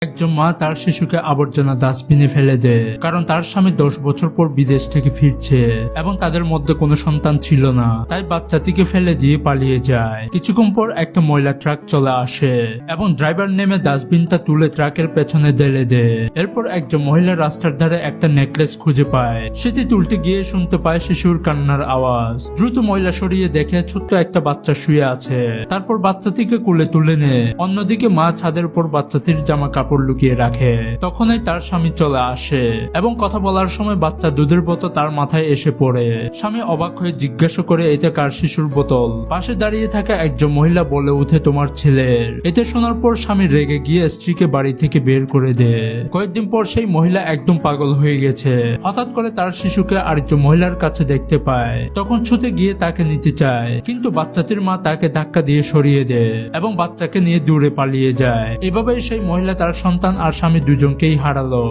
একজন মা তার শিশুকে আবর্জনা ডাস্টবিনে ফেলে দেয়, কারণ তার স্বামী 10 বছর পর বিদেশ থেকে ফিরছে এবং তাদের মধ্যে কোনো সন্তান ছিল না, তাই বাচ্চাটিকে ফেলে দিয়ে পালিয়ে যায়। কিছুক্ষণ পর একটা ময়লা ট্রাক চলে আসে এবং ড্রাইভার নেমে ডাস্টবিনটা তুলে ট্রাকের পেছনে ঢেলে দেয়। এরপর একজন মহিলা রাস্তার ধারে একটা নেকলেস খুঁজে পায়, সেটি তুলতে গিয়ে শুনতে পায় শিশুর কান্নার আওয়াজ। দ্রুত ময়লা সরিয়ে দেখে ছোট্ট একটা বাচ্চা শুয়ে আছে। তারপর বাচ্চাটিকে কোলে তুলে নেয়। অন্যদিকে মা ছাদের উপর বাচ্চাটির জামা কাপড় লুকিয়ে রাখে। তখনই তার স্বামী চলে আসে এবং কথা বলার সময় বাচ্চা দুধের বোতল তার মাথায় এসে পড়ে। স্বামী অবাক হয়ে জিজ্ঞাসা করে এটা কার শিশুর বোতল। পাশে দাঁড়িয়ে থাকা একজন মহিলা বলে উঠে তোমার ছেলের। এটা শোনার পর স্বামী রেগে গিয়ে স্ত্রীকে বাড়ি থেকে বের করে দেয়। কয়েকদিন পর সেই মহিলা একদম পাগল হয়ে গেছে। হঠাৎ করে তার শিশুকে আরেকজন মহিলার কাছে দেখতে পায়। তখন ছুটে গিয়ে তাকে নিতে চায়, কিন্তু বাচ্চাটির মা তাকে ধাক্কা দিয়ে সরিয়ে দেয় এবং বাচ্চাকে নিয়ে দূরে পালিয়ে যায়। এভাবেই সেই মহিলা তার সন্তান আর স্বামী দুজনকেই হারালো।